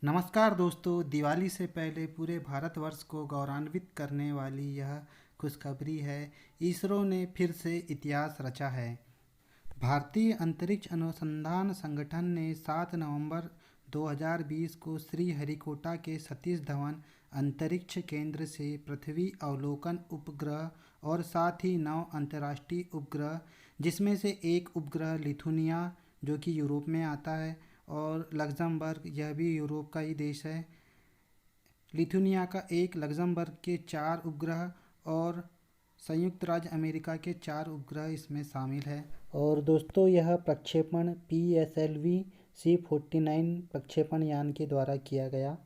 नमस्कार दोस्तों, दिवाली से पहले पूरे भारतवर्ष को गौरवान्वित करने वाली यह खुशखबरी है। इसरो ने फिर से इतिहास रचा है। भारतीय अंतरिक्ष अनुसंधान संगठन ने 7 नवंबर 2020 को श्रीहरिकोटा के सतीश धवन अंतरिक्ष केंद्र से पृथ्वी अवलोकन उपग्रह और साथ ही 9 अंतर्राष्ट्रीय उपग्रह, जिसमें से एक उपग्रह लिथुनिया जो कि यूरोप में आता है और लग्जमबर्ग, यह भी यूरोप का ही देश है। लिथुनिया का एक, लग्जमबर्ग के 4 उपग्रह और संयुक्त राज्य अमेरिका के 4 उपग्रह इसमें शामिल है। और दोस्तों, यह प्रक्षेपण PSLV C49 प्रक्षेपण यान के द्वारा किया गया।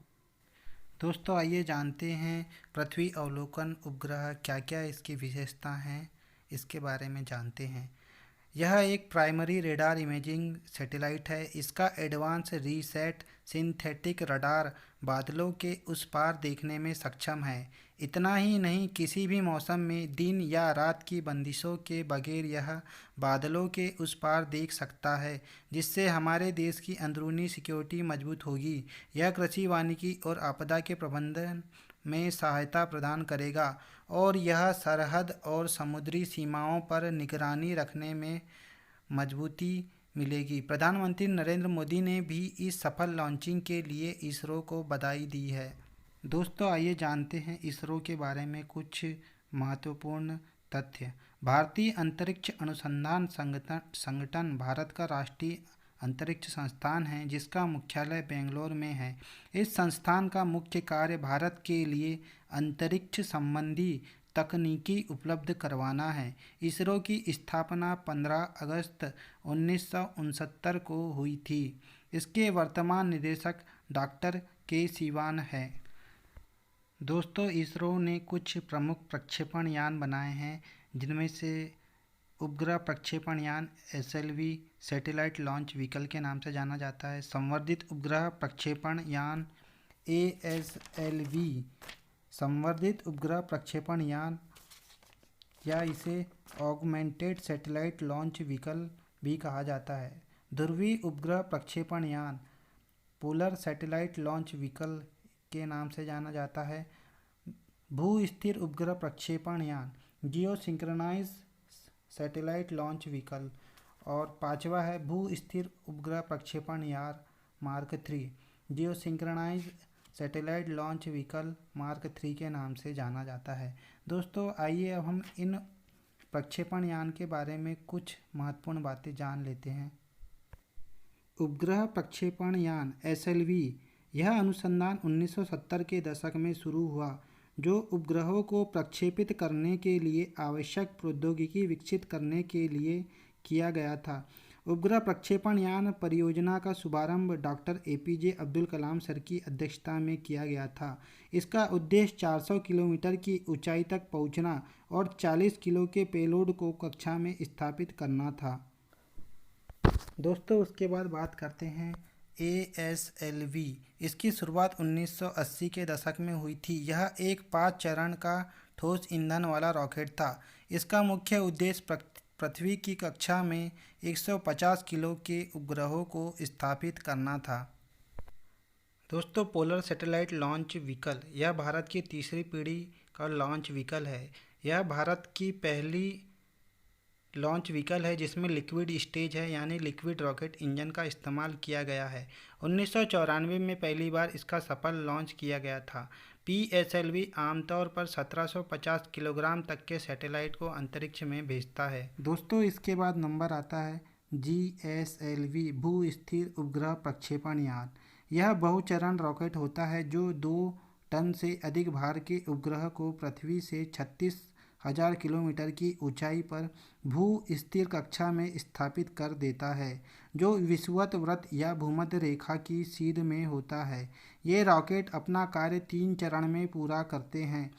दोस्तों, आइए जानते हैं पृथ्वी अवलोकन उपग्रह क्या क्या इसकी विशेषता हैं, इसके बारे में जानते हैं। यह एक प्राइमरी रेडार इमेजिंग सैटेलाइट है। इसका एडवांस रीसेट सिंथेटिक रडार बादलों के उस पार देखने में सक्षम है। इतना ही नहीं, किसी भी मौसम में दिन या रात की बंदिशों के बगैर यह बादलों के उस पार देख सकता है, जिससे हमारे देश की अंदरूनी सिक्योरिटी मजबूत होगी। यह कृषि, वानिकी और आपदा के प्रबंधन में सहायता प्रदान करेगा और यह सरहद और समुद्री सीमाओं पर निगरानी रखने में मजबूती मिलेगी। प्रधानमंत्री नरेंद्र मोदी ने भी इस सफल लॉन्चिंग के लिए इसरो को बधाई दी है। दोस्तों, आइए जानते हैं इसरो के बारे में कुछ महत्वपूर्ण तथ्य। भारतीय अंतरिक्ष अनुसंधान संगठन भारत का राष्ट्रीय अंतरिक्ष संस्थान है, जिसका मुख्यालय बेंगलोर में है। इस संस्थान का मुख्य कार्य भारत के लिए अंतरिक्ष संबंधी तकनीकी उपलब्ध करवाना है। इसरो की स्थापना 15 अगस्त 1969 को हुई थी। इसके वर्तमान निदेशक डॉक्टर के सिवान है। दोस्तों, इसरो ने कुछ प्रमुख प्रक्षेपण यान बनाए हैं, जिनमें से उपग्रह प्रक्षेपण यान SLV सैटेलाइट लॉन्च व्हीकल के नाम से जाना जाता है। संवर्धित उपग्रह प्रक्षेपण यान ASLV संवर्धित उपग्रह प्रक्षेपण यान, या इसे ऑगमेंटेड सैटेलाइट लॉन्च व्हीकल भी कहा जाता है। ध्रुवीय उपग्रह प्रक्षेपण यान पोलर सैटेलाइट लॉन्च व्हीकल के नाम से जाना जाता है। भू स्थिर उपग्रह प्रक्षेपण यान geo synchronise satellite launch vehicle. और पांचवा है भू स्थिर उपग्रह प्रक्षेपण यान mark 3 geo synchronise satellite launch vehicle mark 3 के नाम से जाना जाता है। दोस्तों, आइए अब हम इन प्रक्षेपण यान के बारे में कुछ महत्वपूर्ण बातें जान लेते हैं। उपग्रह प्रक्षेपण यान SLV यह अनुसंधान 1970 के दशक में शुरू हुआ, जो उपग्रहों को प्रक्षेपित करने के लिए आवश्यक प्रौद्योगिकी विकसित करने के लिए किया गया था। उपग्रह प्रक्षेपण यान परियोजना का शुभारंभ doctor APJ Abdul Kalam sir की अध्यक्षता में किया गया था। इसका उद्देश्य 400 किलोमीटर की ऊंचाई तक पहुंचना और 40 किलो के पेलोड को कक्षा में स्थापित करना था। दोस्तों, उसके बाद बात करते हैं ASLV। इसकी शुरुआत 1980 के दशक में हुई थी। यह एक 5 चरण का ठोस ईंधन वाला रॉकेट था। इसका मुख्य उद्देश्य पृथ्वी की कक्षा में 150 किलो के उपग्रहों को स्थापित करना था। दोस्तों, पोलर सैटेलाइट लॉन्च व्हीकल यह भारत की तीसरी पीढ़ी का लॉन्च व्हीकल है। यह भारत की पहली लॉन्च व्हीकल है जिसमें लिक्विड स्टेज है, यानी लिक्विड रॉकेट इंजन का इस्तेमाल किया गया है। 1994 में पहली बार इसका सफल लॉन्च किया गया था। PSLV आमतौर पर 1750 किलोग्राम तक के सैटेलाइट को अंतरिक्ष में भेजता है। दोस्तों, इसके बाद नंबर आता है GSLV भू स्थिर उपग्रह प्रक्षेपण यान। यह बहुचरण रॉकेट होता है जो 2 टन से अधिक भार के उपग्रह को पृथ्वी से 36,000 किलोमीटर की ऊंचाई पर भू स्थिर कक्षा में स्थापित कर देता है, जो विषुवत वृत्त या भूमध्य रेखा की सीध में होता है। ये रॉकेट अपना कार्य 3 चरण में पूरा करते हैं।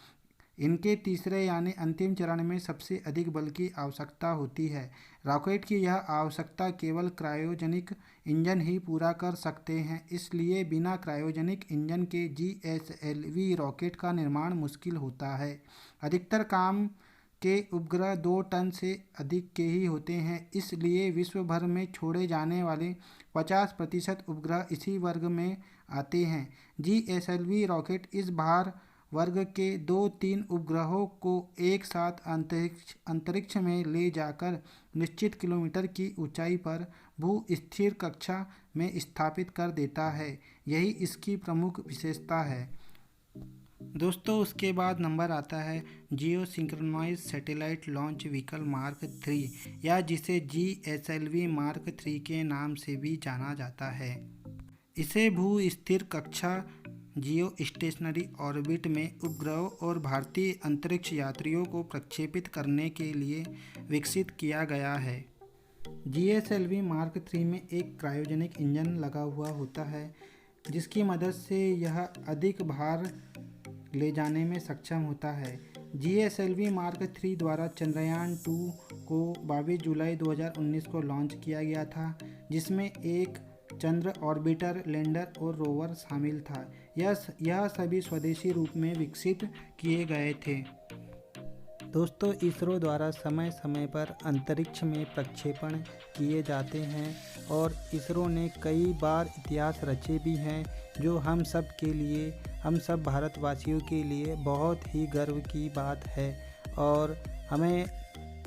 इनके तीसरे यानी अंतिम चरण में सबसे अधिक बल की आवश्यकता होती है। रॉकेट की यह आवश्यकता केवल क्रायोजेनिक इंजन ही पूरा कर सकते हैं, इसलिए बिना क्रायोजेनिक इंजन के GSLV रॉकेट का निर्माण मुश्किल होता है। अधिकतर काम के उपग्रह 2 टन से अधिक के ही होते हैं। इसलिए विश्व भर में छोड़े जाने वाले 50% उपग्रह इसी वर्ग में आते हैं। GSLV रॉकेट इस भार वर्ग के 2-3 उपग्रहों को एक साथ अंतरिक्ष में ले जाकर निश्चित किलोमीटर की ऊंचाई पर भू स्थिर कक्षा में स्थापित कर देता है। यही इसकी प्रमुख विशेषता है। दोस्तों, उसके बाद नंबर आता है geo synchronise satellite launch vehicle mark 3, या जिसे GSLV मार्क 3 के नाम से भी जाना जाता है। इसे भू स्थिर कक्षा जियो स्टेशनरी ऑर्बिट में उपग्रहों और भारतीय अंतरिक्ष यात्रियों को प्रक्षेपित करने के लिए विकसित किया गया है। GSLV मार्क 3 में एक क्रायोजेनिक इंजन लगा हुआ होता है, जिसकी मदद से यह अधिक भार ले जाने में सक्षम होता है। GSLV मार्क 3 द्वारा चंद्रयान 2 को 22 जुलाई 2019 को लॉन्च किया गया था, जिसमें एक चंद्र ऑर्बिटर, लैंडर और रोवर शामिल था। यह सभी स्वदेशी रूप में विकसित किए गए थे। दोस्तों, इसरो द्वारा समय समय पर अंतरिक्ष में प्रक्षेपण किए जाते हैं और इसरो ने कई बार इतिहास रचे भी हैं, जो हम सब भारतवासियों के लिए बहुत ही गर्व की बात है। और हमें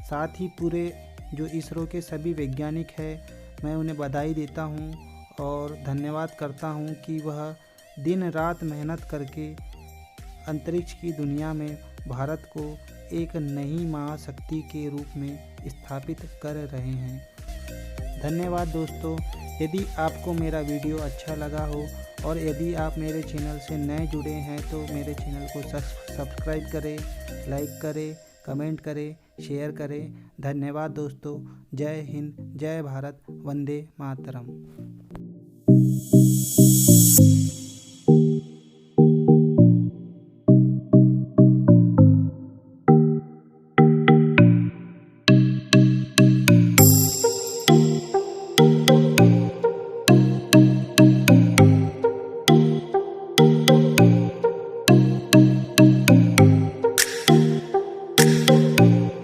साथ ही पूरे जो इसरो के सभी वैज्ञानिक हैं, मैं उन्हें बधाई देता हूं और धन्यवाद करता हूं कि वह दिन रात मेहनत करके अंतरिक्ष की दुनिया में भारत को एक नई महाशक्ति के रूप में स्थापित कर रहे हैं। धन्यवाद दोस्तों। यदि आपको मेरा वीडियो अच्छा लगा हो और यदि आप मेरे चैनल से नए जुड़े हैं तो मेरे चैनल को सब्सक्राइब करें, लाइक करें, कमेंट करें, शेयर करें। धन्यवाद दोस्तों। जय हिंद, जय भारत, वंदे मातरम।